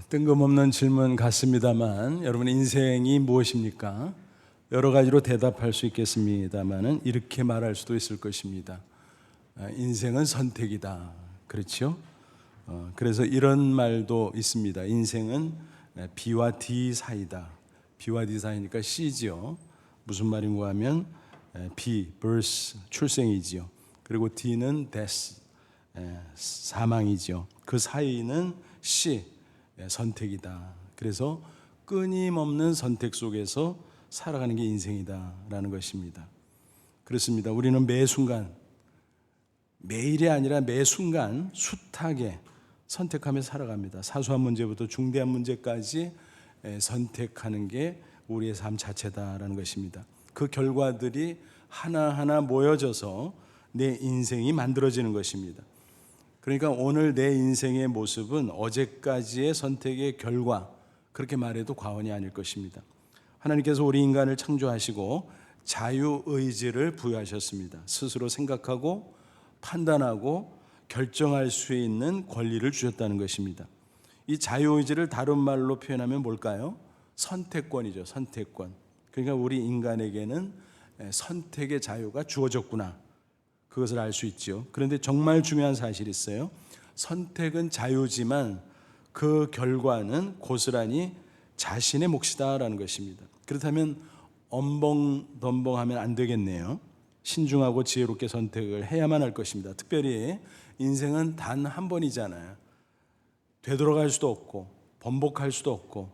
뜬금없는 질문 같습니다만 여러분 인생이 무엇입니까? 여러 가지로 대답할 수 있겠습니다만은 이렇게 말할 수도 있을 것입니다. 인생은 선택이다. 그렇죠? 그래서 이런 말도 있습니다. 인생은 B와 D 사이다. B와 D 사이니까 C지요. 무슨 말인가 하면 B, birth, 출생이지요. 그리고 D는 death, 사망이지요. 그 사이는 C, 선택이다. 그래서 끊임없는 선택 속에서 살아가는 게 인생이다라는 것입니다. 그렇습니다. 우리는 매 순간, 매일이 아니라 매 순간 숱하게 선택하며 살아갑니다. 사소한 문제부터 중대한 문제까지 선택하는 게 우리의 삶 자체다라는 것입니다. 그 결과들이 하나하나 모여져서 내 인생이 만들어지는 것입니다. 그러니까 오늘 내 인생의 모습은 어제까지의 선택의 결과, 그렇게 말해도 과언이 아닐 것입니다. 하나님께서 우리 인간을 창조하시고 자유의지를 부여하셨습니다. 스스로 생각하고 판단하고 결정할 수 있는 권리를 주셨다는 것입니다. 이 자유의지를 다른 말로 표현하면 뭘까요? 선택권이죠. 선택권. 그러니까 우리 인간에게는 선택의 자유가 주어졌구나, 그것을 알 수 있죠. 그런데 정말 중요한 사실이 있어요. 선택은 자유지만 그 결과는 고스란히 자신의 몫이다라는 것입니다. 그렇다면 엄벙덤벙하면 안 되겠네요. 신중하고 지혜롭게 선택을 해야만 할 것입니다. 특별히 인생은 단 한 번이잖아요. 되돌아갈 수도 없고 번복할 수도 없고,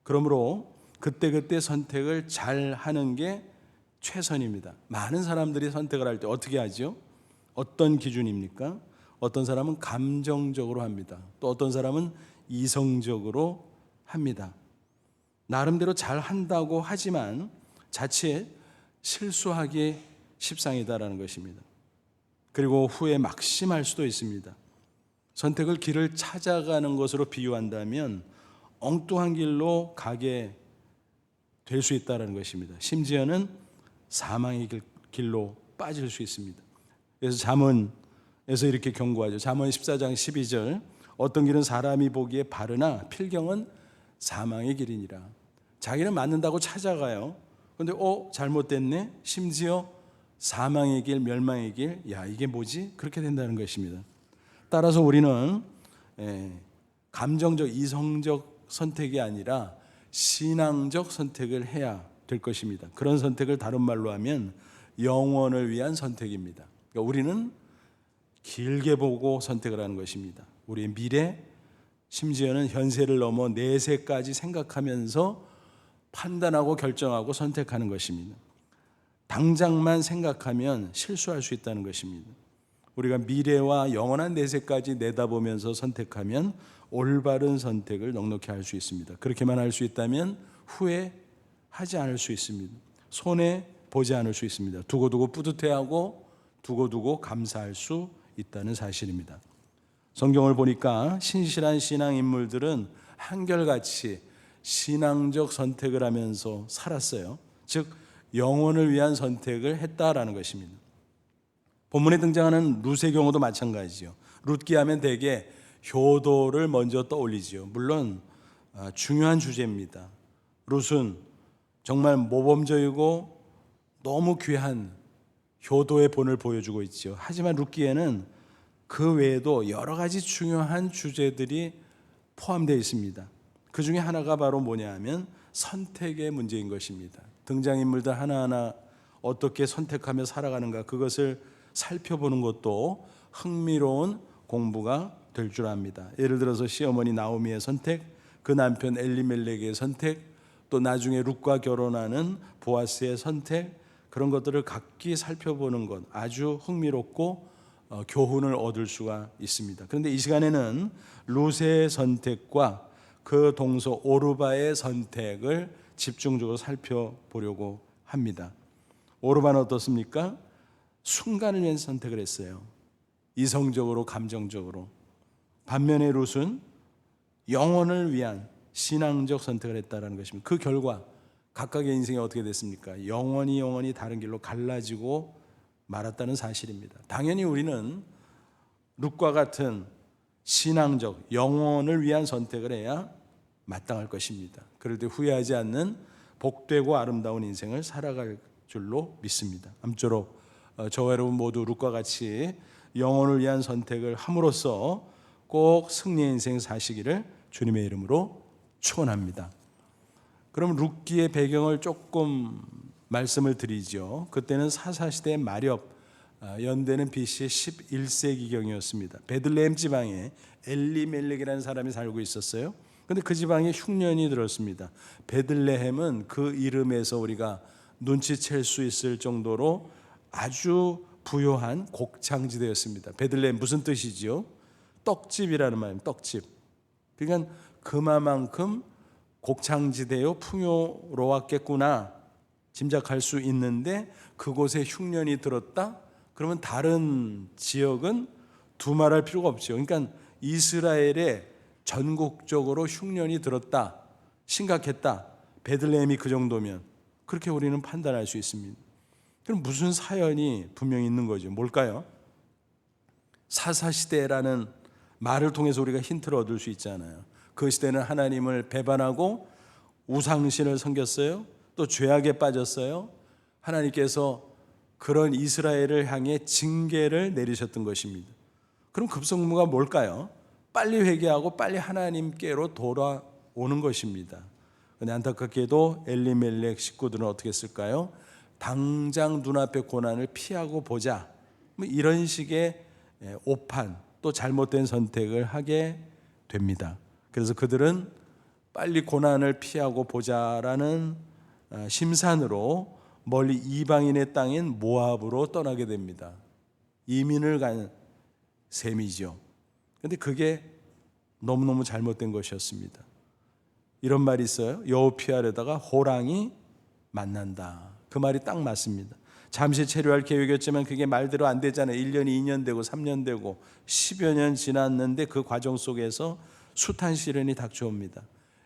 그러므로 그때그때 선택을 잘 하는 게 최선입니다. 많은 사람들이 선택을 할 때 어떻게 하죠? 어떤 기준입니까? 어떤 사람은 감정적으로 합니다. 또 어떤 사람은 이성적으로 합니다. 나름대로 잘 한다고 하지만 자칫 실수하기 십상이다라는 것입니다. 그리고 후에 막심할 수도 있습니다. 선택을 길을 찾아가는 것으로 비유한다면 엉뚱한 길로 가게 될 수 있다는 것입니다. 심지어는 사망의 길로 빠질 수 있습니다. 그래서 잠언에서 이렇게 경고하죠. 잠언 14장 12절, 어떤 길은 사람이 보기에 바르나 필경은 사망의 길이니라. 자기는 맞는다고 찾아가요. 그런데 잘못됐네. 심지어 사망의 길, 멸망의 길, 이게 뭐지? 그렇게 된다는 것입니다. 따라서 우리는 감정적, 이성적 선택이 아니라 신앙적 선택을 해야 될 것입니다. 그런 선택을 다른 말로 하면 영원을 위한 선택입니다. 그러니까 우리는 길게 보고 선택을 하는 것입니다. 우리의 미래, 심지어는 현세를 넘어 내세까지 생각하면서 판단하고 결정하고 선택하는 것입니다. 당장만 생각하면 실수할 수 있다는 것입니다. 우리가 미래와 영원한 내세까지 내다보면서 선택하면 올바른 선택을 넉넉히 할 수 있습니다. 그렇게만 할 수 있다면 후회하지 않을 수 있습니다. 손해보지 않을 수 있습니다. 두고두고 뿌듯해하고 두고두고 감사할 수 있다는 사실입니다. 성경을 보니까 신실한 신앙 인물들은 한결같이 신앙적 선택을 하면서 살았어요. 즉 영혼을 위한 선택을 했다라는 것입니다. 본문에 등장하는 룻의 경우도 마찬가지죠. 룻기 하면 대개 효도를 먼저 떠올리죠. 물론 중요한 주제입니다. 룻은 정말 모범적이고 너무 귀한 효도의 본을 보여주고 있죠. 하지만 룻기에는 그 외에도 여러 가지 중요한 주제들이 포함되어 있습니다. 그 중에 하나가 바로 뭐냐 하면 선택의 문제인 것입니다. 등장인물들 하나하나 어떻게 선택하며 살아가는가, 그것을 살펴보는 것도 흥미로운 공부가 될 줄 압니다. 예를 들어서 시어머니 나오미의 선택, 그 남편 엘리멜렉의 선택, 또 나중에 룻과 결혼하는 보아스의 선택, 그런 것들을 각기 살펴보는 것 아주 흥미롭고 교훈을 얻을 수가 있습니다. 그런데 이 시간에는 룻의 선택과 그 동서 오르바의 선택을 집중적으로 살펴보려고 합니다. 오르바는 어떻습니까? 순간을 위한 선택을 했어요. 이성적으로, 감정적으로. 반면에 룻은 영혼을 위한 신앙적 선택을 했다는 것입니다. 그 결과 각각의 인생이 어떻게 됐습니까? 영원히 다른 길로 갈라지고 말았다는 사실입니다. 당연히 우리는 룻과 같은 신앙적 영혼을 위한 선택을 해야 마땅할 것입니다. 그럴 때 후회하지 않는 복되고 아름다운 인생을 살아갈 줄로 믿습니다. 아무쪼록 저와 여러분 모두 룻과 같이 영혼을 위한 선택을 함으로써 꼭 승리의 인생 사시기를 주님의 이름으로 축원합니다. 그럼 룻기의 배경을 조금 말씀을 드리죠. 그때는 사사시대 마렵, 연대는 BC 11세기경이었습니다. 베들레헴 지방에 엘리멜렉이라는 사람이 살고 있었어요. 근데 그 지방에 흉년이 들었습니다. 베들레헴은 그 이름에서 우리가 눈치챌 수 있을 정도로 아주 부요한 곡창지대였습니다. 베들레헴 무슨 뜻이지요? 떡집이라는 말입니다. 떡집. 그러니까 그만큼 곡창지대요 풍요로웠겠구나 짐작할 수 있는데, 그곳에 흉년이 들었다? 그러면 다른 지역은 두말할 필요가 없죠. 그러니까 이스라엘에 전국적으로 흉년이 들었다, 심각했다, 베들레헴이 그 정도면, 그렇게 우리는 판단할 수 있습니다. 그럼 무슨 사연이 분명히 있는 거죠. 뭘까요? 사사시대라는 말을 통해서 우리가 힌트를 얻을 수 있잖아요. 그 시대는 하나님을 배반하고 우상신을 섬겼어요. 또 죄악에 빠졌어요. 하나님께서 그런 이스라엘을 향해 징계를 내리셨던 것입니다. 그럼 급선무가 뭘까요? 빨리 회개하고 빨리 하나님께로 돌아오는 것입니다. 그런데 안타깝게도 엘리멜렉 식구들은 어떻게 했을까요? 당장 눈앞의 고난을 피하고 보자, 이런 식의 오판, 또 잘못된 선택을 하게 됩니다. 그래서 그들은 빨리 고난을 피하고 보자라는 심산으로 멀리 이방인의 땅인 모압으로 떠나게 됩니다. 이민을 간 셈이죠. 그런데 그게 너무너무 잘못된 것이었습니다. 이런 말이 있어요. 여우 피하려다가 호랑이 만난다. 그 말이 딱 맞습니다. 잠시 체류할 계획이었지만 그게 말대로 안 되잖아요. 1년이 2년 되고 3년 되고 10여 년 지났는데 그 과정 속에서 숱한 시련이 닥쳐옵니다.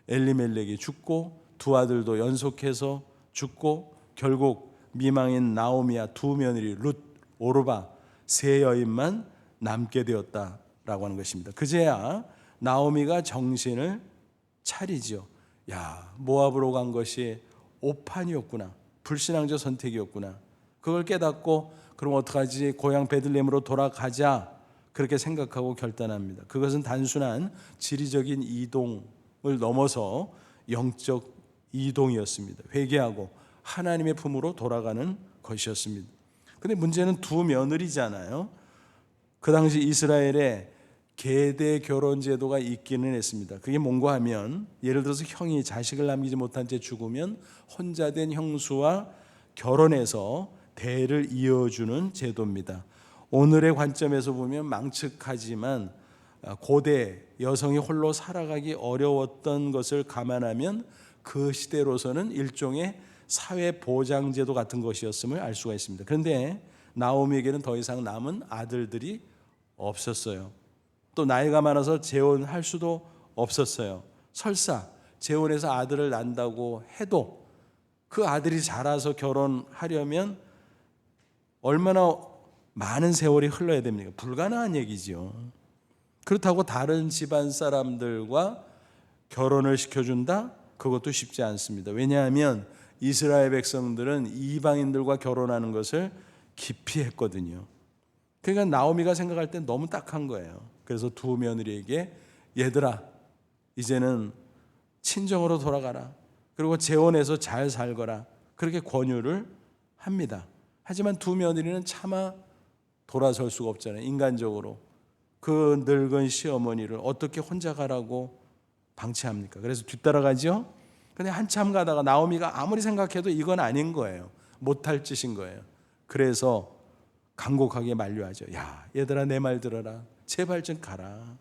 엘리멜렉이 죽고 두 아들도 연속해서 죽고 결국 미망인 나오미와 두 며느리 룻, 오르바 세 여인만 남게 되었다라고 하는 것입니다. 그제야 나오미가 정신을 차리죠. 야, 모압으로 간 것이 오판이었구나, 불신앙적 선택이었구나. 그걸 깨닫고 그럼 어떡하지? 고향 베들레헴으로 돌아가자, 그렇게 생각하고 결단합니다. 그것은 단순한 지리적인 이동을 넘어서 영적 이동이었습니다. 회개하고 하나님의 품으로 돌아가는 것이었습니다. 그런데 문제는 두 며느리잖아요. 그 당시 이스라엘에 계대 결혼 제도가 있기는 했습니다. 그게 뭔가 하면, 예를 들어서 형이 자식을 남기지 못한 채 죽으면 혼자 된 형수와 결혼해서 대를 이어주는 제도입니다. 오늘의 관점에서 보면 망측하지만 고대 여성이 홀로 살아가기 어려웠던 것을 감안하면 그 시대로서는 일종의 사회보장제도 같은 것이었음을 알 수가 있습니다. 그런데 나오미에게는 더 이상 남은 아들들이 없었어요. 또 나이가 많아서 재혼할 수도 없었어요. 설사 재혼해서 아들을 낳는다고 해도 그 아들이 자라서 결혼하려면 얼마나 많은 세월이 흘러야 됩니까? 불가능한 얘기죠. 그렇다고 다른 집안 사람들과 결혼을 시켜준다? 그것도 쉽지 않습니다. 왜냐하면 이스라엘 백성들은 이방인들과 결혼하는 것을 기피했거든요. 그러니까 나오미가 생각할 땐 너무 딱한 거예요. 그래서 두 며느리에게 얘들아, 이제는 친정으로 돌아가라. 그리고 재혼해서 잘 살거라. 그렇게 권유를 합니다. 하지만 두 며느리는 차마 돌아설 수가 없잖아요. 인간적으로. 그 늙은 시어머니를 어떻게 혼자 가라고 방치합니까? 그래서 뒤따라가죠. 근데 한참 가다가 나오미가 아무리 생각해도 이건 아닌 거예요. 못할 짓인 거예요. 그래서 간곡하게 만류하죠. 야, 얘들아, 내 말 들어라. 제발 좀 가라.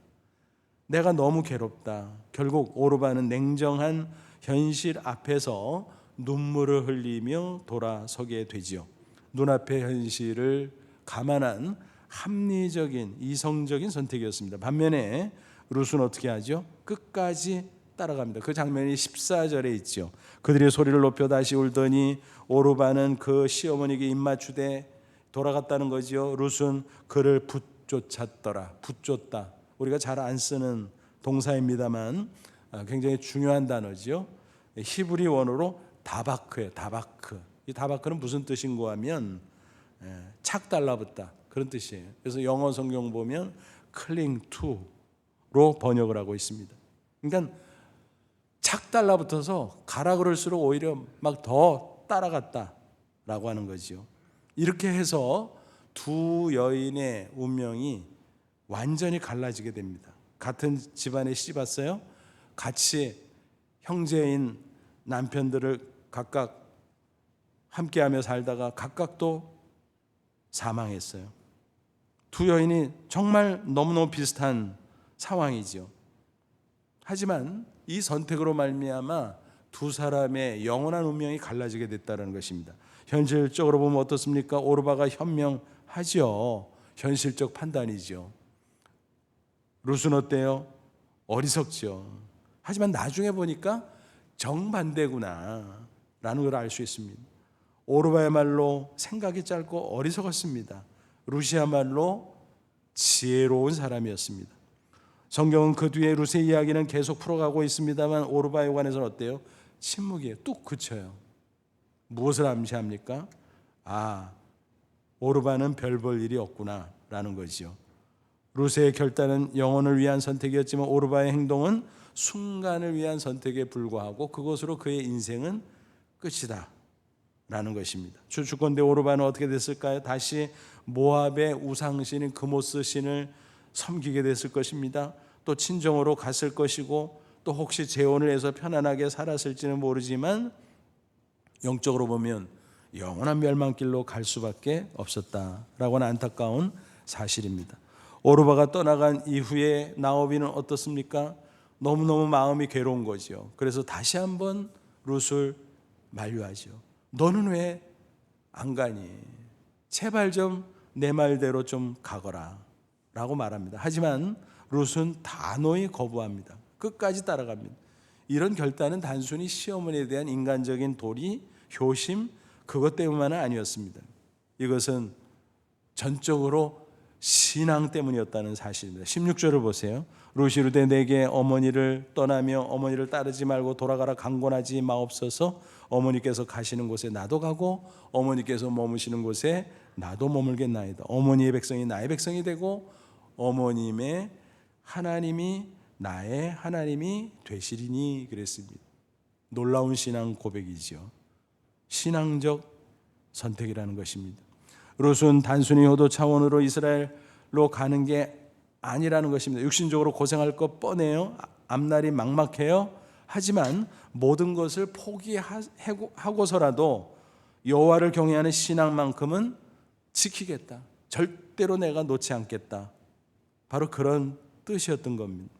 내가 너무 괴롭다. 결국 오르바는 냉정한 현실 앞에서 눈물을 흘리며 돌아서게 되지요. 눈앞의 현실을 감안한 합리적인 이성적인 선택이었습니다. 반면에 룻은 어떻게 하죠? 끝까지 따라갑니다. 그 장면이 14절에 있죠. 그들이 소리를 높여 다시 울더니 오르바는 그 시어머니에게 입맞추되 돌아갔다는 거지요. 룻은 그를 붙쫓았더라. 붙쫓다. 우리가 잘 안 쓰는 동사입니다만 굉장히 중요한 단어죠. 히브리 원어로 다바크예요. 다바크. 이 다바크는 무슨 뜻인고 하면 착 달라붙다 그런 뜻이에요. 그래서 영어 성경 보면 cling to로 번역을 하고 있습니다. 그러니까 착 달라붙어서 가라 그럴수록 오히려 막 더 따라갔다라고 하는 거죠. 이렇게 해서 두 여인의 운명이 완전히 갈라지게 됩니다. 같은 집안에 시집왔어요. 같이 형제인 남편들을 각각 함께하며 살다가 각각 또 사망했어요. 두 여인이 정말 너무너무 비슷한 상황이죠. 하지만 이 선택으로 말미암아 두 사람의 영원한 운명이 갈라지게 됐다는 것입니다. 현실적으로 보면 어떻습니까? 오르바가 현명하죠. 현실적 판단이죠. 룻은 어때요? 어리석죠. 하지만 나중에 보니까 정반대구나 라는 걸 알 수 있습니다. 오르바야말로 생각이 짧고 어리석었습니다. 룻이야말로 지혜로운 사람이었습니다. 성경은 그 뒤에 룻의 이야기는 계속 풀어가고 있습니다만 오르바에 관해서는 어때요? 침묵이에요. 뚝 그쳐요. 무엇을 암시합니까? 오르바는 별 볼 일이 없구나 라는 거죠. 룻의 결단은 영혼을 위한 선택이었지만 오르바의 행동은 순간을 위한 선택에 불과하고 그것으로 그의 인생은 끝이다 라는 것입니다. 주권대 오르바는 어떻게 됐을까요? 다시 모압의 우상신인 그모스 신을 섬기게 됐을 것입니다. 또 친정으로 갔을 것이고 또 혹시 재혼을 해서 편안하게 살았을지는 모르지만 영적으로 보면 영원한 멸망길로 갈 수밖에 없었다라고 하는 안타까운 사실입니다. 오르바가 떠나간 이후에 나오미는 어떻습니까? 너무너무 마음이 괴로운 거죠. 그래서 다시 한번 룻을 만류하죠. 너는 왜 안 가니? 제발 좀 내 말대로 좀 가거라 라고 말합니다. 하지만 룻은 단호히 거부합니다. 끝까지 따라갑니다. 이런 결단은 단순히 시어머니에 대한 인간적인 도리, 효심 그것 때문만은 아니었습니다. 이것은 전적으로 신앙 때문이었다는 사실입니다. 16절을 보세요. 룻이 이르되 내게 어머니를 떠나며 어머니를 따르지 말고 돌아가라 강권하지 마옵소서. 어머니께서 가시는 곳에 나도 가고 어머니께서 머무시는 곳에 나도 머물겠나이다. 어머니의 백성이 나의 백성이 되고 어머님의 하나님이 나의 하나님이 되시리니 그랬습니다. 놀라운 신앙 고백이죠. 신앙적 선택이라는 것입니다. 룻은 단순히 효도 차원으로 이스라엘로 가는 게 아니라는 것입니다. 육신적으로 고생할 것 뻔해요. 앞날이 막막해요. 하지만 모든 것을 포기하고서라도 여호와를 경외하는 신앙만큼은 지키겠다. 절대로 내가 놓지 않겠다. 바로 그런 뜻이었던 겁니다.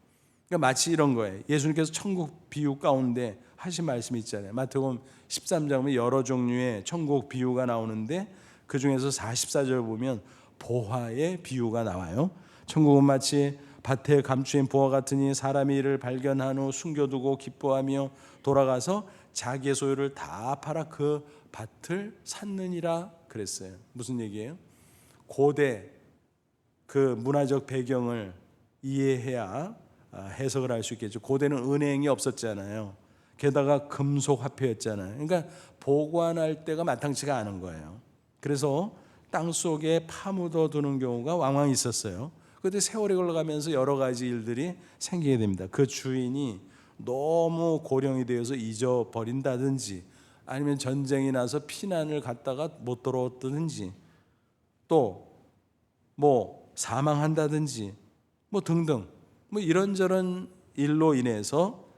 그러니까 마치 이런 거예요. 예수님께서 천국 비유 가운데 하신 말씀이 있잖아요. 마태복음 13장 보면 여러 종류의 천국 비유가 나오는데 그 중에서 44절 보면 보화의 비유가 나와요. 천국은 마치 밭에 감추인 보화 같으니 사람이 이를 발견한 후 숨겨두고 기뻐하며 돌아가서 자기의 소유를 다 팔아 그 밭을 샀느니라 그랬어요. 무슨 얘기예요? 고대 그 문화적 배경을 이해해야 해석을 할 수 있겠죠. 고대는 은행이 없었잖아요. 게다가 금속 화폐였잖아요. 그러니까 보관할 때가 마땅치가 않은 거예요. 그래서 땅 속에 파묻어 두는 경우가 왕왕 있었어요. 그런데 세월이 흘러가면서 여러 가지 일들이 생기게 됩니다. 그 주인이 너무 고령이 되어서 잊어버린다든지 아니면 전쟁이 나서 피난을 갔다가 못 돌아왔다든지 또 뭐 사망한다든지 뭐 등등 뭐 이런저런 일로 인해서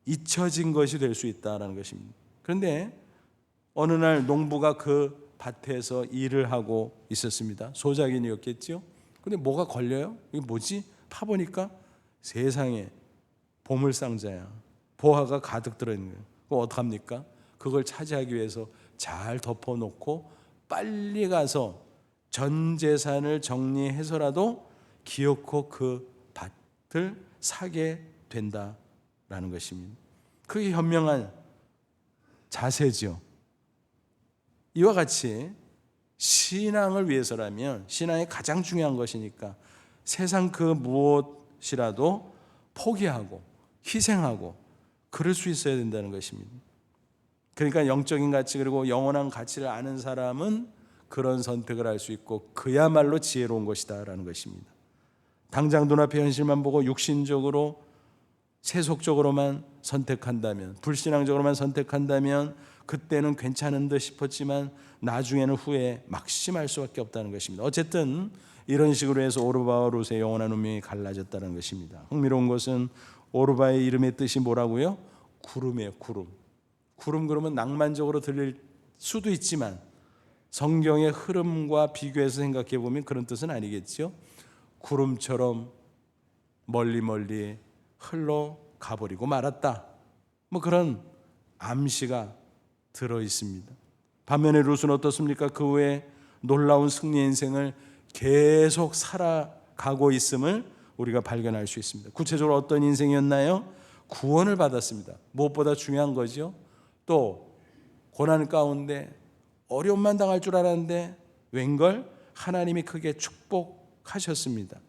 잊혀진 것이 될 수 있다는 것입니다. 그런데 어느 날 농부가 그 밭에서 일을 하고 있었습니다. 소작인이었겠죠. 근데 뭐가 걸려요? 이게 뭐지? 파보니까 세상에 보물상자야. 보화가 가득 들어있는 거예요. 그럼 어떡합니까? 그걸 차지하기 위해서 잘 덮어놓고 빨리 가서 전 재산을 정리해서라도 기어코 그 밭을 사게 된다라는 것입니다. 그게 현명한 자세죠. 이와 같이 신앙을 위해서라면 신앙이 가장 중요한 것이니까 세상 그 무엇이라도 포기하고 희생하고 그럴 수 있어야 된다는 것입니다. 그러니까 영적인 가치 그리고 영원한 가치를 아는 사람은 그런 선택을 할 수 있고 그야말로 지혜로운 것이다라는 것입니다. 당장 눈앞의 현실만 보고 육신적으로 세속적으로만 선택한다면, 불신앙적으로만 선택한다면 그때는 괜찮은 듯 싶었지만 나중에는 후에 막심할 수밖에 없다는 것입니다. 어쨌든 이런 식으로 해서 오르바와 룻의 영원한 운명이 갈라졌다는 것입니다. 흥미로운 것은 오르바의 이름의 뜻이 뭐라고요? 구름이에요. 구름. 구름 그러면 낭만적으로 들릴 수도 있지만 성경의 흐름과 비교해서 생각해 보면 그런 뜻은 아니겠죠. 구름처럼 멀리 멀리 흘러가버리고 말았다. 뭐 그런 암시가 들어 있습니다. 반면에 룻은 어떻습니까? 그 후에 놀라운 승리 인생을 계속 살아가고 있음을 우리가 발견할 수 있습니다. 구체적으로 어떤 인생이었나요? 구원을 받았습니다. 무엇보다 중요한 거죠. 또 고난 가운데 어려움만 당할 줄 알았는데 웬걸 하나님이 크게 축복하셨습니다.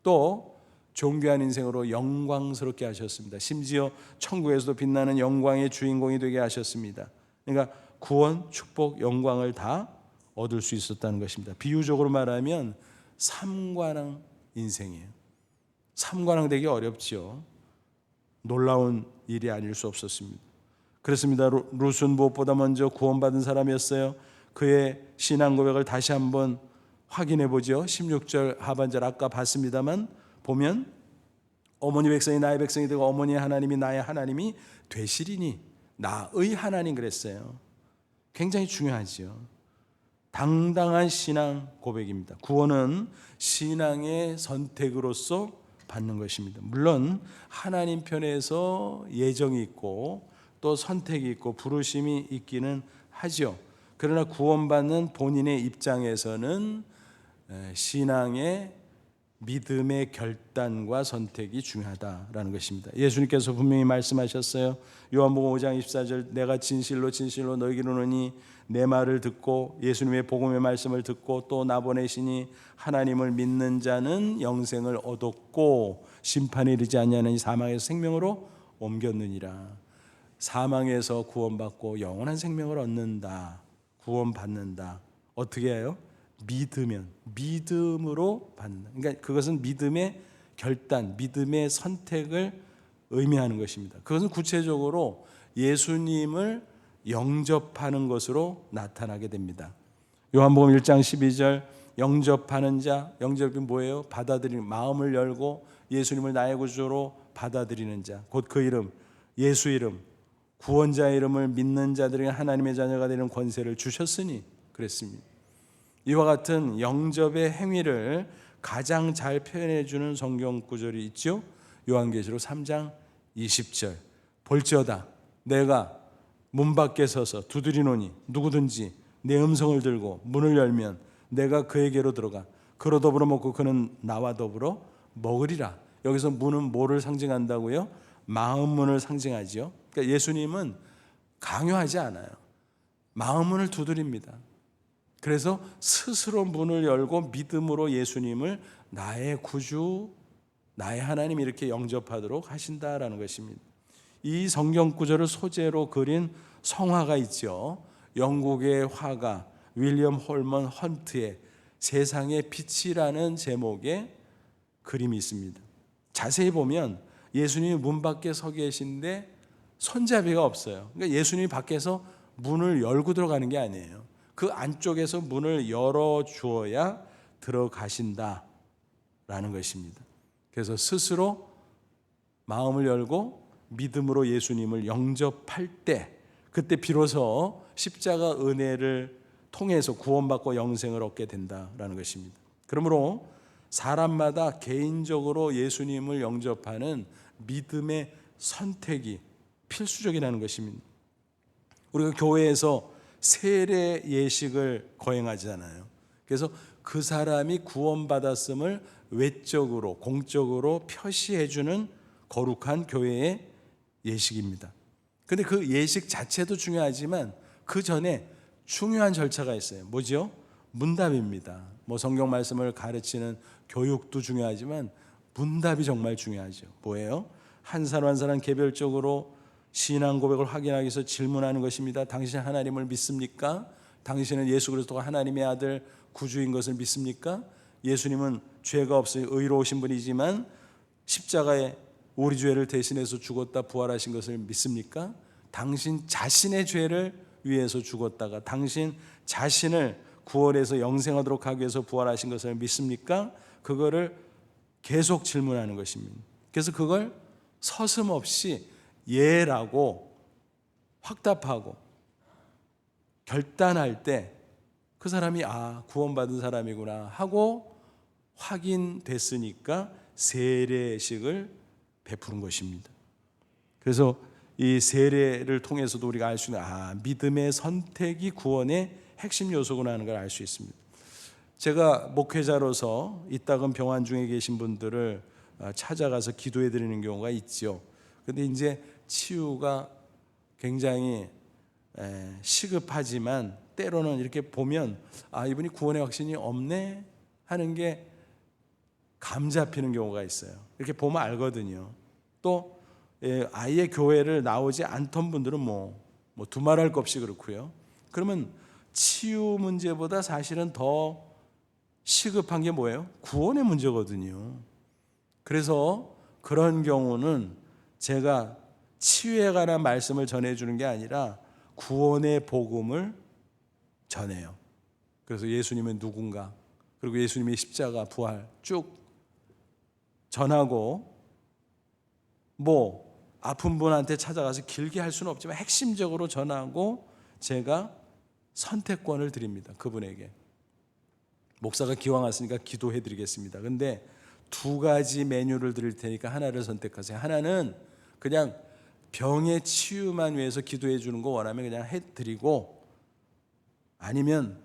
또 존귀한 인생으로 영광스럽게 하셨습니다. 심지어 천국에서도 빛나는 영광의 주인공이 되게 하셨습니다. 그러니까 구원, 축복, 영광을 다 얻을 수 있었다는 것입니다. 비유적으로 말하면 삼관왕 인생이에요. 삼관왕 되기 어렵죠. 놀라운 일이 아닐 수 없었습니다. 그렇습니다. 룻은 무엇보다 먼저 구원받은 사람이었어요. 그의 신앙 고백을 다시 한번 확인해 보죠. 16절 하반절 아까 봤습니다만 보면 어머니 백성이 나의 백성이 되고 어머니의 하나님이 나의 하나님이 되시리니 나의 하나님 그랬어요. 굉장히 중요하죠. 당당한 신앙 고백입니다. 구원은 신앙의 선택으로서 받는 것입니다. 물론 하나님 편에서 예정이 있고 또 선택이 있고 부르심이 있기는 하죠. 그러나 구원받는 본인의 입장에서는 신앙의 믿음의 결단과 선택이 중요하다라는 것입니다. 예수님께서 분명히 말씀하셨어요. 요한복음 5장 24절 내가 진실로 진실로 너희에게 이르노니 내 말을 듣고 예수님의 복음의 말씀을 듣고 또 나 보내시니 하나님을 믿는 자는 영생을 얻었고 심판에 이르지 아니하는 사망에서 생명으로 옮겼느니라. 사망에서 구원받고 영원한 생명을 얻는다. 구원받는다. 어떻게 해요? 믿으면, 믿음으로 받는다. 그러니까 그것은 믿음의 결단, 믿음의 선택을 의미하는 것입니다. 그것은 구체적으로 예수님을 영접하는 것으로 나타나게 됩니다. 요한복음 1장 12절 영접하는 자, 영접이 뭐예요? 받아들이는, 마음을 열고 예수님을 나의 구주로 받아들이는 자, 곧 그 이름, 예수 이름, 구원자의 이름을 믿는 자들에게 하나님의 자녀가 되는 권세를 주셨으니 그랬습니다. 이와 같은 영접의 행위를 가장 잘 표현해 주는 성경 구절이 있죠. 요한계시록 3장 20절 볼지어다 내가 문 밖에 서서 두드리노니 누구든지 내 음성을 들고 문을 열면 내가 그에게로 들어가 그로 더불어 먹고 그는 나와 더불어 먹으리라. 여기서 문은 뭐를 상징한다고요? 마음 문을 상징하죠. 그러니까 예수님은 강요하지 않아요. 마음 문을 두드립니다. 그래서 스스로 문을 열고 믿음으로 예수님을 나의 구주, 나의 하나님 이렇게 영접하도록 하신다라는 것입니다. 이 성경 구절을 소재로 그린 성화가 있죠. 영국의 화가 윌리엄 홀먼 헌트의 세상의 빛이라는 제목의 그림이 있습니다. 자세히 보면 예수님이 문 밖에 서 계신데 손잡이가 없어요. 그러니까 예수님이 밖에서 문을 열고 들어가는 게 아니에요. 그 안쪽에서 문을 열어주어야 들어가신다라는 것입니다. 그래서 스스로 마음을 열고 믿음으로 예수님을 영접할 때 그때 비로소 십자가 은혜를 통해서 구원받고 영생을 얻게 된다라는 것입니다. 그러므로 사람마다 개인적으로 예수님을 영접하는 믿음의 선택이 필수적이라는 것입니다. 우리가 교회에서 세례 예식을 거행하잖아요. 그래서 그 사람이 구원받았음을 외적으로 공적으로 표시해주는 거룩한 교회의 예식입니다. 그런데 그 예식 자체도 중요하지만 그 전에 중요한 절차가 있어요. 뭐죠? 문답입니다. 뭐 성경 말씀을 가르치는 교육도 중요하지만 문답이 정말 중요하죠. 뭐예요? 한 사람 한 사람 개별적으로 신앙 고백을 확인하기 위해서 질문하는 것입니다. 당신 하나님을 믿습니까? 당신은 예수 그리스도가 하나님의 아들 구주인 것을 믿습니까? 예수님은 죄가 없으니 의로우신 분이지만 십자가에 우리 죄를 대신해서 죽었다 부활하신 것을 믿습니까? 당신 자신의 죄를 위해서 죽었다가 당신 자신을 구원해서 영생하도록 하기 위해서 부활하신 것을 믿습니까? 그거를 계속 질문하는 것입니다. 그래서 그걸 서슴없이 예라고 확답하고 결단할 때 그 사람이 구원받은 사람이구나 하고 확인됐으니까 세례식을 베푸는 것입니다. 그래서 이 세례를 통해서도 우리가 알 수 있는 믿음의 선택이 구원의 핵심 요소구나 하는 걸 알 수 있습니다. 제가 목회자로서 이따금 병환 중에 계신 분들을 찾아가서 기도해 드리는 경우가 있죠. 근데 이제 치유가 굉장히 시급하지만 때로는 이렇게 보면 이분이 구원의 확신이 없네 하는 게 감 잡히는 경우가 있어요. 이렇게 보면 알거든요. 또 아예 교회를 나오지 않던 분들은 뭐 두말할 것 없이 그렇고요. 그러면 치유 문제보다 사실은 더 시급한 게 뭐예요? 구원의 문제거든요. 그래서 그런 경우는 제가 치유에 관한 말씀을 전해주는 게 아니라 구원의 복음을 전해요. 그래서 예수님은 누군가, 그리고 예수님의 십자가 부활 쭉 전하고, 아픈 분한테 찾아가서 길게 할 수는 없지만 핵심적으로 전하고 제가 선택권을 드립니다. 그분에게. 목사가 기왕 왔으니까 기도해 드리겠습니다. 근데 두 가지 메뉴를 드릴 테니까 하나를 선택하세요. 하나는 그냥 병의 치유만 위해서 기도해 주는 거 원하면 그냥 해 드리고, 아니면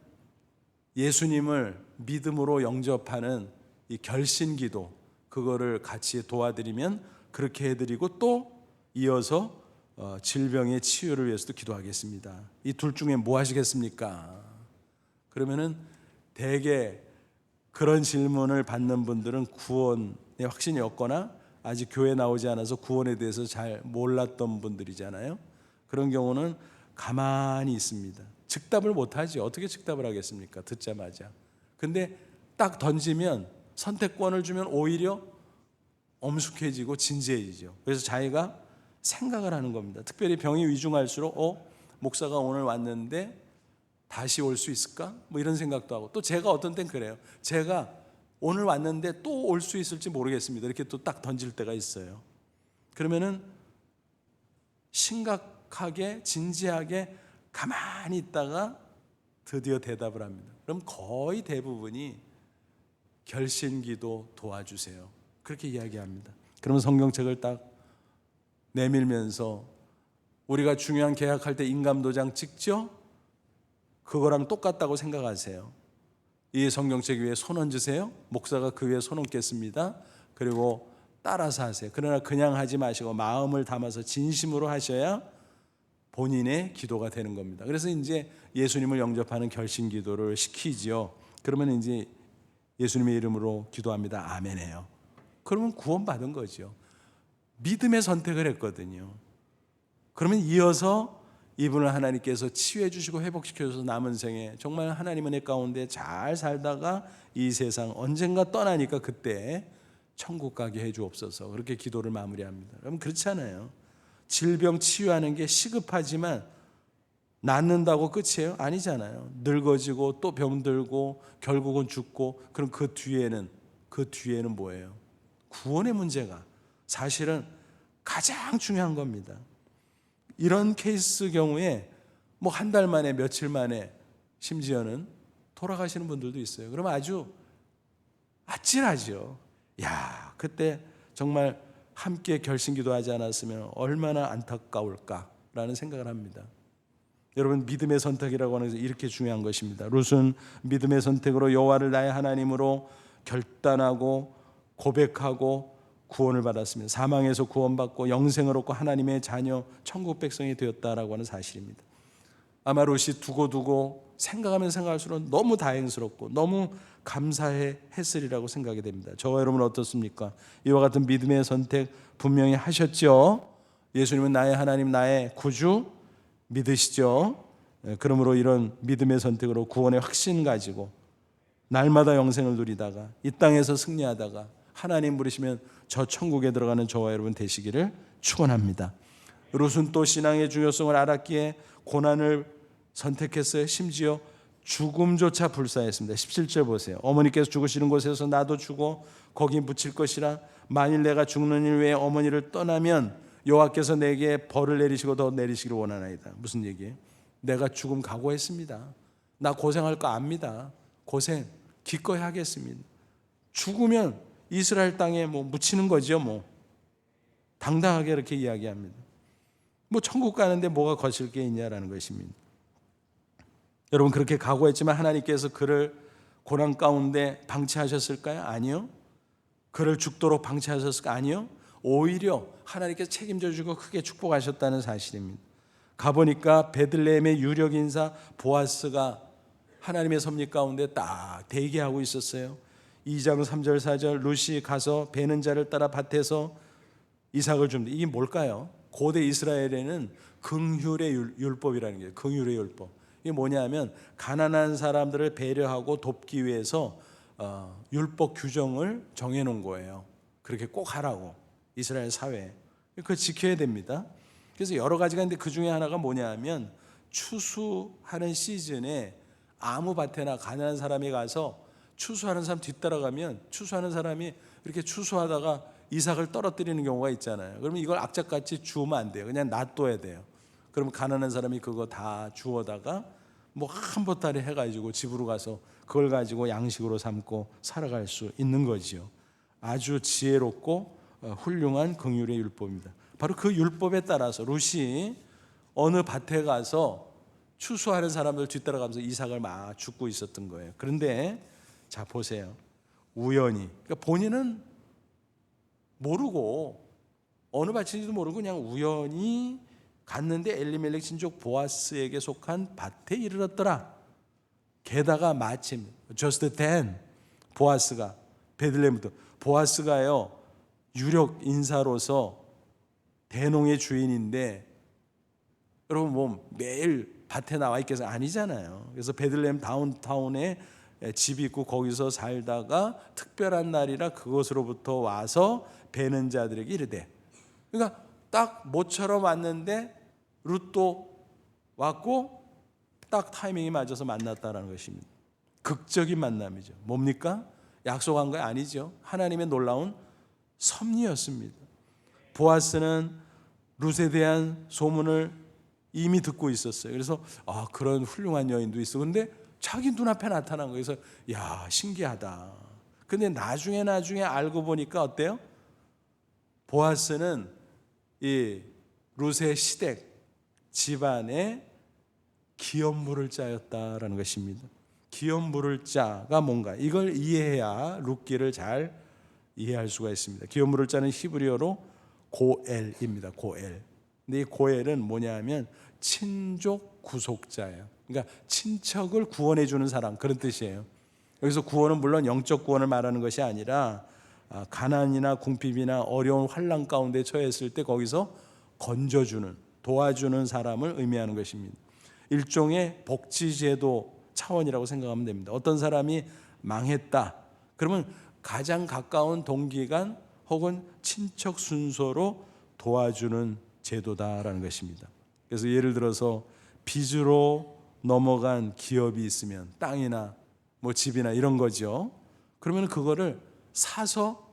예수님을 믿음으로 영접하는 이 결신 기도, 그거를 같이 도와드리면 그렇게 해드리고, 또 이어서 질병의 치유를 위해서도 기도하겠습니다. 이 둘 중에 뭐 하시겠습니까? 그러면은 대개 그런 질문을 받는 분들은 구원의 확신이 없거나 아직 교회 나오지 않아서 구원에 대해서 잘 몰랐던 분들이잖아요. 그런 경우는 가만히 있습니다. 즉답을 못하죠. 어떻게 즉답을 하겠습니까? 듣자마자. 근데 딱 던지면, 선택권을 주면 오히려 엄숙해지고 진지해지죠. 그래서 자기가 생각을 하는 겁니다. 특별히 병이 위중할수록 목사가 오늘 왔는데 다시 올 수 있을까? 이런 생각도 하고, 또 제가 어떤 땐 그래요. 제가 오늘 왔는데 또 올 수 있을지 모르겠습니다. 이렇게 또 딱 던질 때가 있어요. 그러면은 심각하게 진지하게 가만히 있다가 드디어 대답을 합니다. 그럼 거의 대부분이 결신기도 도와주세요. 그렇게 이야기합니다. 그러면 성경책을 딱 내밀면서, 우리가 중요한 계약할 때 인감도장 찍죠? 그거랑 똑같다고 생각하세요. 이 성경책 위에 손 얹으세요. 목사가 그 위에 손 얹겠습니다. 그리고 따라서 하세요. 그러나 그냥 하지 마시고 마음을 담아서 진심으로 하셔야 본인의 기도가 되는 겁니다. 그래서 이제 예수님을 영접하는 결심 기도를 시키죠. 그러면 이제 예수님의 이름으로 기도합니다. 아멘해요. 그러면 구원받은 거죠. 믿음의 선택을 했거든요. 그러면 이어서 이분을 하나님께서 치유해 주시고 회복시켜 주셔서 남은 생에 정말 하나님 은혜 가운데 잘 살다가 이 세상 언젠가 떠나니까 그때 천국 가게 해 주옵소서, 그렇게 기도를 마무리합니다. 여러분, 그렇잖아요. 질병 치유하는 게 시급하지만 낫는다고 끝이에요? 아니잖아요. 늙어지고 또 병들고 결국은 죽고, 그럼 그 뒤에는 뭐예요? 구원의 문제가 사실은 가장 중요한 겁니다. 이런 케이스 경우에 한 달 만에, 며칠 만에, 심지어는 돌아가시는 분들도 있어요. 그러면 아주 아찔하죠. 그때 정말 함께 결심기도하지 않았으면 얼마나 안타까울까라는 생각을 합니다. 여러분, 믿음의 선택이라고 하는 것은 이렇게 중요한 것입니다. 룻은 믿음의 선택으로 여호와를 나의 하나님으로 결단하고 고백하고 구원을 받았습니다. 사망에서 구원받고 영생을 얻고 하나님의 자녀, 천국 백성이 되었다라고 하는 사실입니다. 아마 룻이 두고두고 생각하면 생각할수록 너무 다행스럽고 너무 감사해 했으리라고 생각이 됩니다. 저와 여러분 어떻습니까? 이와 같은 믿음의 선택 분명히 하셨죠? 예수님은 나의 하나님, 나의 구주 믿으시죠? 그러므로 이런 믿음의 선택으로 구원의 확신 가지고 날마다 영생을 누리다가 이 땅에서 승리하다가 하나님 부르시면 저 천국에 들어가는 저와 여러분 되시기를 축원합니다. 룻은 또 신앙의 중요성을 알았기에 고난을 선택했어요. 심지어 죽음조차 불사했습니다. 17절 보세요. 어머니께서 죽으시는 곳에서 나도 죽어 거기 묻힐 것이라. 만일 내가 죽는 일 외에 어머니를 떠나면 여호와께서 내게 벌을 내리시고 더 내리시기를 원하나이다. 무슨 얘기예요? 내가 죽음 각오했습니다. 나 고생할 거 압니다. 고생 기꺼이 하겠습니다. 죽으면 이스라엘 땅에 묻히는 거죠. 당당하게 이렇게 이야기합니다. 천국 가는데 뭐가 거칠 게 있냐라는 것입니다. 여러분 그렇게 각오했지만 하나님께서 그를 고난 가운데 방치하셨을까요? 아니요. 그를 죽도록 방치하셨을까요? 아니요. 오히려 하나님께서 책임져 주고 크게 축복하셨다는 사실입니다. 가보니까 베들레헴의 유력 인사 보아스가 하나님의 섭리 가운데 딱 대기하고 있었어요. 2장 3절 4절 룻이 가서 베는 자를 따라 밭에서 이삭을 줍니다. 이게 뭘까요? 고대 이스라엘에는 긍휼의 율법이라는 게 긍휼의 율법. 이게 뭐냐면 가난한 사람들을 배려하고 돕기 위해서 율법 규정을 정해놓은 거예요. 그렇게 꼭 하라고 이스라엘 사회에. 그거 지켜야 됩니다. 그래서 여러 가지가 있는데 그 중에 하나가 뭐냐면 추수하는 시즌에 아무 밭에나 가난한 사람이 가서 추수하는 사람 뒤따라가면 추수하는 사람이 이렇게 추수하다가 이삭을 떨어뜨리는 경우가 있잖아요. 그러면 이걸 악착같이 주우면 안 돼요. 그냥 놔둬야 돼요. 그러면 가난한 사람이 그거 다 주워다가 한 보따리 해가지고 집으로 가서 그걸 가지고 양식으로 삼고 살아갈 수 있는 거지요. 아주 지혜롭고 훌륭한 긍휼의 율법입니다. 바로 그 율법에 따라서 룻이 어느 밭에 가서 추수하는 사람들 뒤따라가면서 이삭을 막 줍고 있었던 거예요. 그런데 자 보세요. 우연히 그러니까 본인은 모르고 어느 밭인지도 모르고 그냥 우연히 갔는데 엘리멜렉 친족 보아스에게 속한 밭에 이르렀더라. 게다가 마침 just then 보아스가 베들레헴부터 보아스가요 유력 인사로서 대농의 주인인데 여러분 매일 밭에 나와 있겠어요? 아니잖아요. 그래서 베들레헴 다운타운에 집이 있고 거기서 살다가 특별한 날이라 그곳으로부터 와서 베는 자들에게 이르되, 그러니까 딱 모처럼 왔는데 룻도 왔고 딱 타이밍이 맞아서 만났다라는 것입니다. 극적인 만남이죠. 뭡니까? 약속한 거 아니죠. 하나님의 놀라운 섭리였습니다. 보아스는 룻에 대한 소문을 이미 듣고 있었어요. 그래서 그런 훌륭한 여인도 있어. 근데 자기 눈앞에 나타난 거예요. 그래서 야 신기하다. 근데 나중에 알고 보니까 어때요? 보아스는 이 룻의 시댁 집안의 기업 물을 자였다라는 것입니다. 기업 물을 자가 뭔가 이걸 이해해야 룻기를 잘 이해할 수가 있습니다. 기업 물을 자는 히브리어로 고엘입니다. 고엘. 근데 이 고엘은 뭐냐면 친족 구속자예요. 그러니까 친척을 구원해 주는 사람 그런 뜻이에요. 여기서 구원은 물론 영적 구원을 말하는 것이 아니라 가난이나 궁핍이나 어려운 환난 가운데 처했을 때 거기서 건져주는 도와주는 사람을 의미하는 것입니다. 일종의 복지제도 차원이라고 생각하면 됩니다. 어떤 사람이 망했다 그러면 가장 가까운 동기간 혹은 친척 순서로 도와주는 제도다라는 것입니다. 그래서 예를 들어서 빚으로 넘어간 기업이 있으면 땅이나 집이나 이런 거죠. 그러면 그거를 사서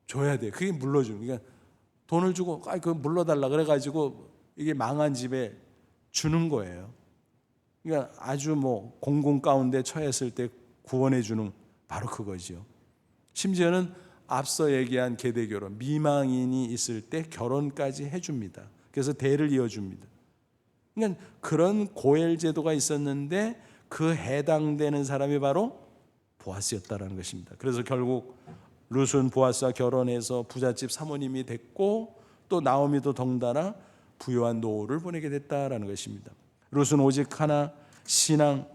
줘야 돼요. 그게 물러주는. 그러니까 돈을 주고 그거 물러달라 그래가지고 이게 망한 집에 주는 거예요. 그러니까 아주 공공 가운데 처했을 때 구원해 주는 바로 그거죠. 심지어는 앞서 얘기한 계대결혼 미망인이 있을 때 결혼까지 해줍니다. 그래서 대를 이어줍니다. 그러니까 그런 고엘 제도가 있었는데 그 해당되는 사람이 바로 보아스였다라는 것입니다. 그래서 결국 룻은 보아스와 결혼해서 부잣집 사모님이 됐고 또 나오미도 덩달아 부유한 노후를 보내게 됐다라는 것입니다. 룻은 오직 하나 신앙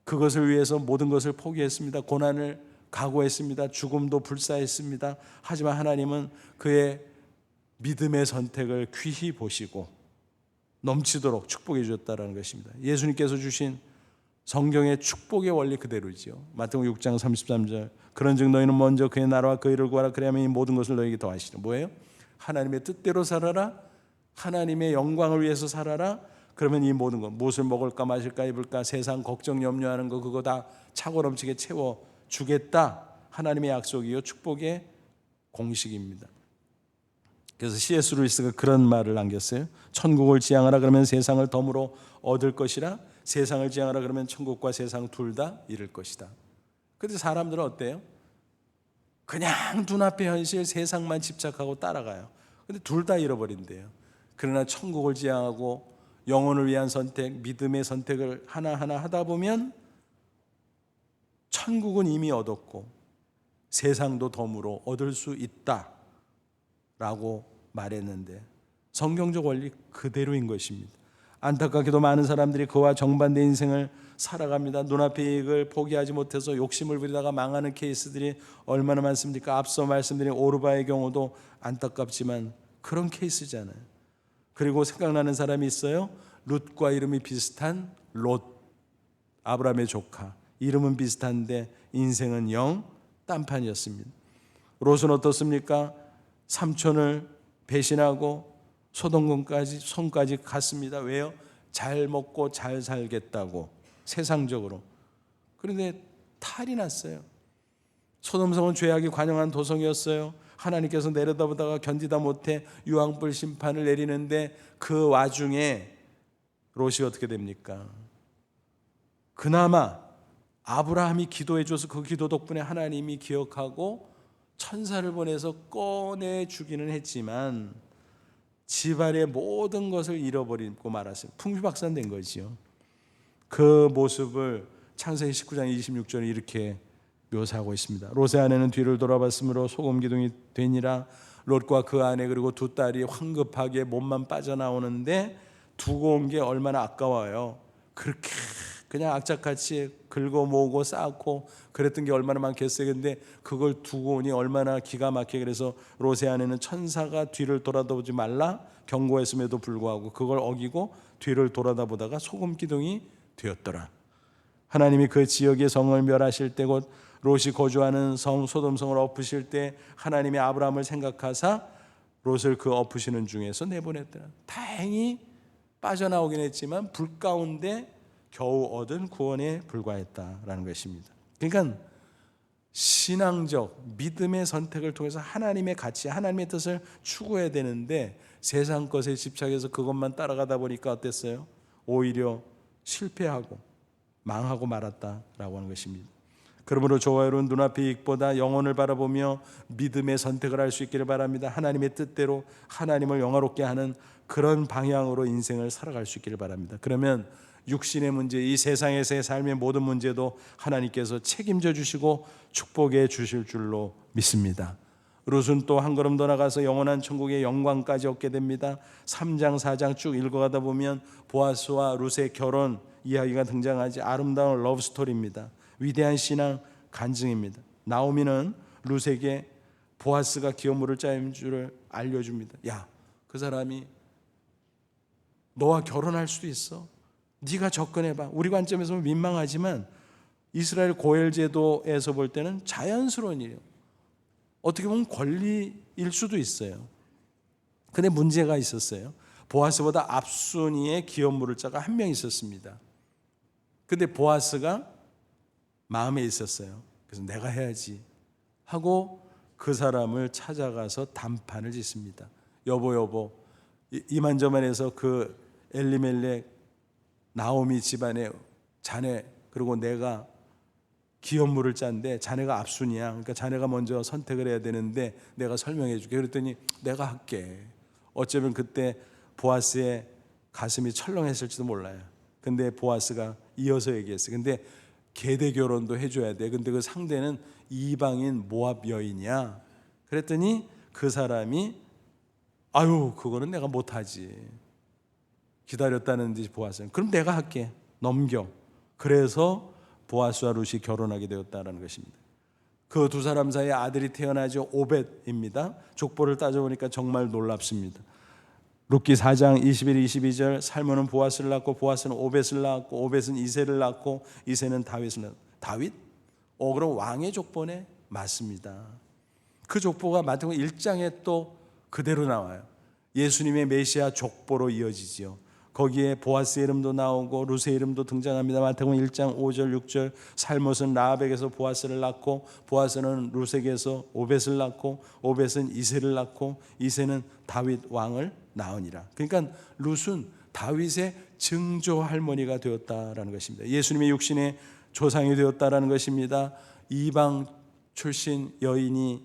그것을 위해서 모든 것을 포기했습니다. 고난을 각오했습니다. 죽음도 불사했습니다. 하지만 하나님은 그의 믿음의 선택을 귀히 보시고 넘치도록 축복해 주셨다는 것입니다. 예수님께서 주신 성경의 축복의 원리 그대로지요. 마태복음 6장 33절 그런즉 너희는 먼저 그의 나라와 그의 의를 구하라 그리하면 이 모든 것을 너희에게 더하시리라. 뭐예요? 하나님의 뜻대로 살아라. 하나님의 영광을 위해서 살아라. 그러면 이 모든 것, 무엇을 먹을까 마실까 입을까 세상 걱정 염려하는 거 그거 다 차고 넘치게 채워주겠다. 하나님의 약속이요 축복의 공식입니다. 그래서 C.S. 루이스가 그런 말을 남겼어요. 천국을 지향하라 그러면 세상을 덤으로 얻을 것이라 세상을 지향하라 그러면 천국과 세상 둘 다 잃을 것이다. 그런데 사람들은 어때요? 그냥 눈앞의 현실 세상만 집착하고 따라가요. 그런데 둘 다 잃어버린대요. 그러나 천국을 지향하고 영혼을 위한 선택, 믿음의 선택을 하나하나 하다 보면 천국은 이미 얻었고 세상도 덤으로 얻을 수 있다라고 말했는데 성경적 원리 그대로인 것입니다. 안타깝게도 많은 사람들이 그와 정반대 인생을 살아갑니다. 눈앞의 이익을 포기하지 못해서 욕심을 부리다가 망하는 케이스들이 얼마나 많습니까? 앞서 말씀드린 오르바의 경우도 안타깝지만 그런 케이스잖아요. 그리고 생각나는 사람이 있어요. 룻과 이름이 비슷한 롯, 아브라함의 조카. 이름은 비슷한데 인생은 영 딴판이었습니다. 롯은 어떻습니까? 삼촌을 배신하고 손까지 갔습니다. 왜요? 잘 먹고 잘 살겠다고 세상적으로. 그런데 탈이 났어요. 소돔성은 죄악이 관영한 도성이었어요. 하나님께서 내려다보다가 견디다 못해 유황불 심판을 내리는데 그 와중에 롯이 어떻게 됩니까? 그나마 아브라함이 기도해줘서 그 기도 덕분에 하나님이 기억하고 천사를 보내서 꺼내주기는 했지만 지발의 모든 것을 잃어버리고 말았어요. 풍비박산된 거지요. 그 모습을 창세기 19장 26절에 이렇게 묘사하고 있습니다. 롯의 아내는 뒤를 돌아봤으므로 소금 기둥이 되니라. 롯과 그 아내 그리고 두 딸이 황급하게 몸만 빠져나오는데 두고 온 게 얼마나 아까워요. 그렇게 그냥 악착같이 긁어 모으고 쌓고 그랬던 게 얼마나 많겠어요. 근데 그걸 두고 오니 얼마나 기가 막히게. 그래서 롯의 아내는 천사가 뒤를 돌아다보지 말라 경고했음에도 불구하고 그걸 어기고 뒤를 돌아다보다가 소금 기둥이 되었더라. 하나님이 그 지역의 성을 멸하실 때 곧 롯이 거주하는 성 소돔성을 엎으실 때 하나님이 아브라함을 생각하사 롯을 그 엎으시는 중에서 내보냈더라. 다행히 빠져나오긴 했지만 불 가운데 겨우 얻은 구원에 불과했다라는 것입니다. 그러니까 신앙적 믿음의 선택을 통해서 하나님의 가치, 하나님의 뜻을 추구해야 되는데 세상 것에 집착해서 그것만 따라가다 보니까 어땠어요? 오히려 실패하고 망하고 말았다라고 하는 것입니다. 그러므로 저와 여러분 눈앞의 이익보다 영혼을 바라보며 믿음의 선택을 할 수 있기를 바랍니다. 하나님의 뜻대로 하나님을 영화롭게 하는 그런 방향으로 인생을 살아갈 수 있기를 바랍니다. 그러면 육신의 문제, 이 세상에서의 삶의 모든 문제도 하나님께서 책임져 주시고 축복해 주실 줄로 믿습니다. 롯은 또 한 걸음 더 나가서 영원한 천국의 영광까지 얻게 됩니다. 3장 4장 쭉 읽어가다 보면 보아스와 롯의 결혼 이야기가 등장하지 아름다운 러브스토리입니다. 위대한 신앙 간증입니다. 나오미는 룻에게 보아스가 기업물을 짜인 줄을 알려줍니다. 야, 그 사람이 너와 결혼할 수도 있어. 네가 접근해봐. 우리 관점에서 보면 민망하지만 이스라엘 고엘 제도에서 볼 때는 자연스러운 일이에요. 어떻게 보면 권리일 수도 있어요. 근데 문제가 있었어요. 보아스보다 앞순위에 기업물을 짜가 한 명 있었습니다. 근데 보아스가 마음에 있었어요. 그래서 내가 해야지 하고 그 사람을 찾아가서 단판을 짓습니다. 여보 이만저만해서 그 엘리멜렉 나오미 집안의 자네 그리고 내가 기업물을 짠데 자네가 앞순이야. 그러니까 자네가 먼저 선택을 해야 되는데 내가 설명해 줄게. 그랬더니 내가 할게. 어쩌면 그때 보아스의 가슴이 철렁했을지도 몰라요. 근데 보아스가 이어서 얘기했어요. 근데 계대 결혼도 해줘야 돼. 근데 그 상대는 이방인 모압 여인이야. 그랬더니 그 사람이 아유 그거는 내가 못하지. 기다렸다는 듯이 보았어요. 그럼 내가 할게. 넘겨. 그래서 보아스와 룻이 결혼하게 되었다는 것입니다. 그 두 사람 사이에 아들이 태어나죠. 오벳입니다. 족보를 따져보니까 정말 놀랍습니다. 룻기 4장 21, 22절 살몬은 보아스를 낳고 보아스는 오벳을 낳았고 오벳은 이새를 낳고 이새는 다윗을 낳았고 다윗? 그럼 왕의 족보네? 맞습니다. 그 족보가 마태복음 1장에 또 그대로 나와요. 예수님의 메시아 족보로 이어지지요. 거기에 보아스의 이름도 나오고 룻의 이름도 등장합니다. 마태복음 1장 5절 6절 살못은 라합에게서 보아스를 낳고 보아스는 룻에게서 오벳을 낳고 오벳은 이새를 낳고 이새는 다윗 왕을 낳으니라. 그러니까 룻은 다윗의 증조 할머니가 되었다라는 것입니다. 예수님의 육신의 조상이 되었다라는 것입니다. 이방 출신 여인이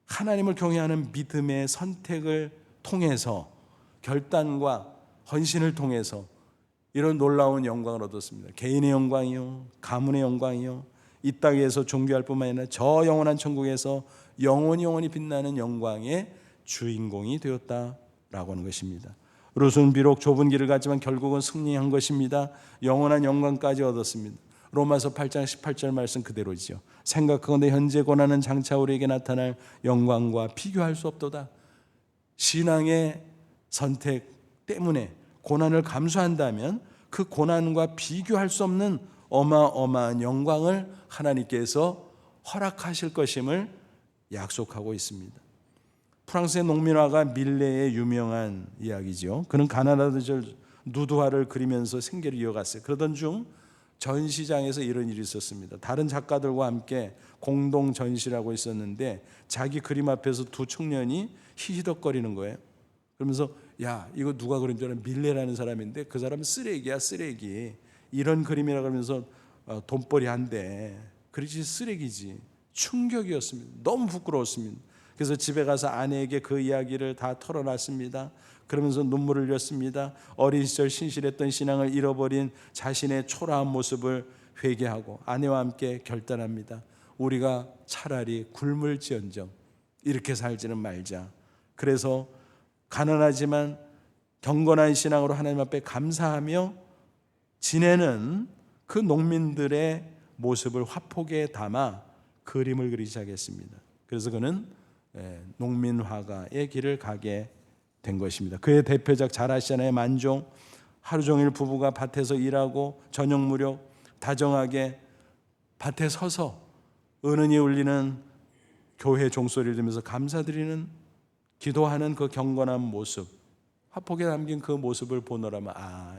하나님을 경외하는 믿음의 선택을 통해서 결단과 헌신을 통해서 이런 놀라운 영광을 얻었습니다. 개인의 영광이요, 가문의 영광이요, 이 땅에서 존귀할 뿐만 아니라 저 영원한 천국에서 영원히 빛나는 영광의 주인공이 되었다라고 하는 것입니다. 룻은 비록 좁은 길을 갔지만 결국은 승리한 것입니다. 영원한 영광까지 얻었습니다. 로마서 8장 18절 말씀 그대로지요. 생각하건대 현재 고난은 장차 우리에게 나타날 영광과 비교할 수 없도다. 신앙의 선택 때문에 고난을 감수한다면 그 고난과 비교할 수 없는 어마어마한 영광을 하나님께서 허락하실 것임을 약속하고 있습니다. 프랑스의 농민화가 밀레의 유명한 이야기죠. 그는 가나다절 누드화를 그리면서 생계를 이어갔어요. 그러던 중 전시장에서 이런 일이 있었습니다. 다른 작가들과 함께 공동 전시라고 있었는데 자기 그림 앞에서 두 청년이 히히덕거리는 거예요. 그러면서 야, 이거 누가 그린 줄 알아? 밀레라는 사람인데 그 사람은 쓰레기야, 쓰레기. 이런 그림이라 그러면서 돈벌이 한대. 그렇지, 쓰레기지. 충격이었습니다. 너무 부끄러웠습니다. 그래서 집에 가서 아내에게 그 이야기를 다 털어놨습니다. 그러면서 눈물을 흘렸습니다. 어린 시절 신실했던 신앙을 잃어버린 자신의 초라한 모습을 회개하고 아내와 함께 결단합니다. 우리가 차라리 굶을지언정 이렇게 살지는 말자. 그래서 가난하지만 경건한 신앙으로 하나님 앞에 감사하며 지내는 그 농민들의 모습을 화폭에 담아 그림을 그리기 시작했습니다. 그래서 그는 농민화가의 길을 가게 된 것입니다. 그의 대표작 잘 아시잖아요. 만종. 하루 종일 부부가 밭에서 일하고 저녁 무렵 다정하게 밭에 서서 은은히 울리는 교회 종소리를 들으면서 감사드리는 기도하는 그 경건한 모습, 화폭에 담긴 그 모습을 보노라면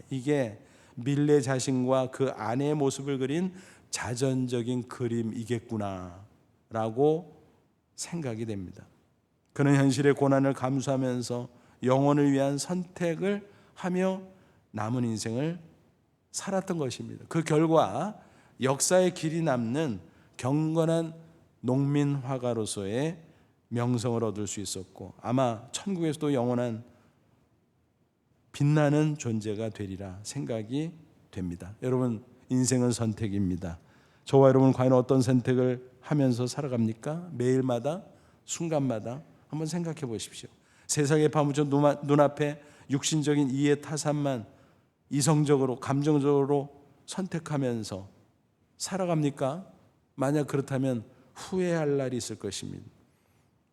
이게 밀레 자신과 그 아내의 모습을 그린 자전적인 그림이겠구나 라고 생각이 됩니다. 그는 현실의 고난을 감수하면서 영혼을 위한 선택을 하며 남은 인생을 살았던 것입니다. 그 결과 역사의 길이 남는 경건한 농민 화가로서의 명성을 얻을 수 있었고 아마 천국에서도 영원한 빛나는 존재가 되리라 생각이 됩니다. 여러분, 인생은 선택입니다. 저와 여러분 과연 어떤 선택을 하면서 살아갑니까? 매일마다 순간마다 한번 생각해 보십시오. 세상에 파묻혀 눈앞에 육신적인 이해 타산만 이성적으로 감정적으로 선택하면서 살아갑니까? 만약 그렇다면 후회할 날이 있을 것입니다.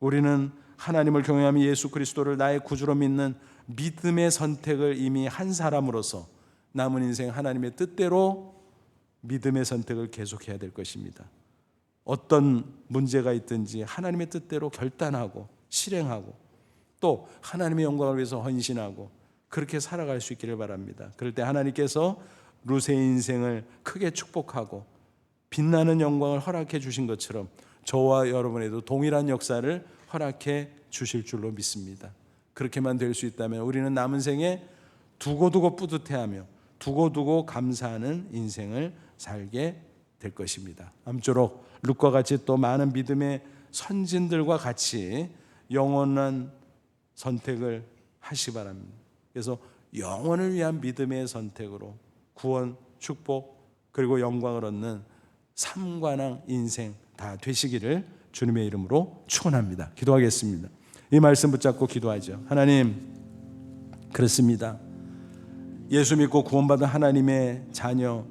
우리는 하나님을 경외하며 예수 그리스도를 나의 구주로 믿는 믿음의 선택을 이미 한 사람으로서 남은 인생 하나님의 뜻대로 믿음의 선택을 계속해야 될 것입니다. 어떤 문제가 있든지 하나님의 뜻대로 결단하고 실행하고 또 하나님의 영광을 위해서 헌신하고 그렇게 살아갈 수 있기를 바랍니다. 그럴 때 하나님께서 룻의 인생을 크게 축복하고 빛나는 영광을 허락해 주신 것처럼 저와 여러분에도 동일한 역사를 허락해 주실 줄로 믿습니다. 그렇게만 될 수 있다면 우리는 남은 생에 두고두고 뿌듯해하며 두고두고 감사하는 인생을 살게 될 것입니다. 아무쪼록 룻과 같이 또 많은 믿음의 선진들과 같이 영원한 선택을 하시기 바랍니다. 그래서 영원을 위한 믿음의 선택으로 구원, 축복 그리고 영광을 얻는 삼관왕 인생 다 되시기를 주님의 이름으로 축원합니다. 기도하겠습니다. 이 말씀 붙잡고 기도하죠. 하나님, 그렇습니다. 예수 믿고 구원받은 하나님의 자녀,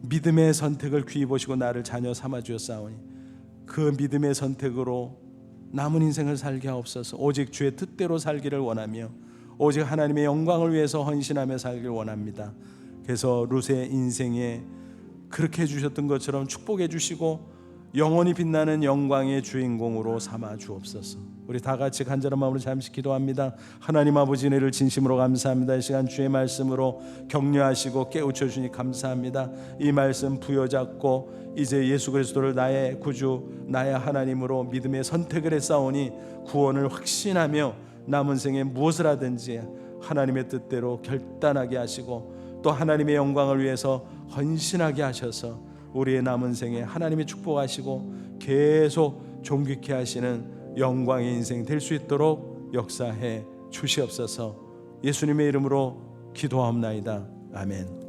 믿음의 선택을 귀히 보시고 나를 자녀 삼아 주었사오니 그 믿음의 선택으로 남은 인생을 살게 하옵소서. 오직 주의 뜻대로 살기를 원하며 오직 하나님의 영광을 위해서 헌신하며 살기를 원합니다. 그래서 룻의 인생에 그렇게 해주셨던 것처럼 축복해 주시고 영원히 빛나는 영광의 주인공으로 삼아 주옵소서. 우리 다 같이 간절한 마음으로 잠시 기도합니다. 하나님 아버지, 은혜를 진심으로 감사합니다. 이 시간 주의 말씀으로 격려하시고 깨우쳐 주니 감사합니다. 이 말씀 부여잡고 이제 예수 그리스도를 나의 구주 나의 하나님으로 믿음의 선택을 했사오니 구원을 확신하며 남은 생에 무엇을 하든지 하나님의 뜻대로 결단하게 하시고 또 하나님의 영광을 위해서 헌신하게 하셔서 우리의 남은 생에 하나님이 축복하시고 계속 존귀케 하시는 영광의 인생 될 수 있도록 역사해 주시옵소서. 예수님의 이름으로 기도하옵나이다. 아멘.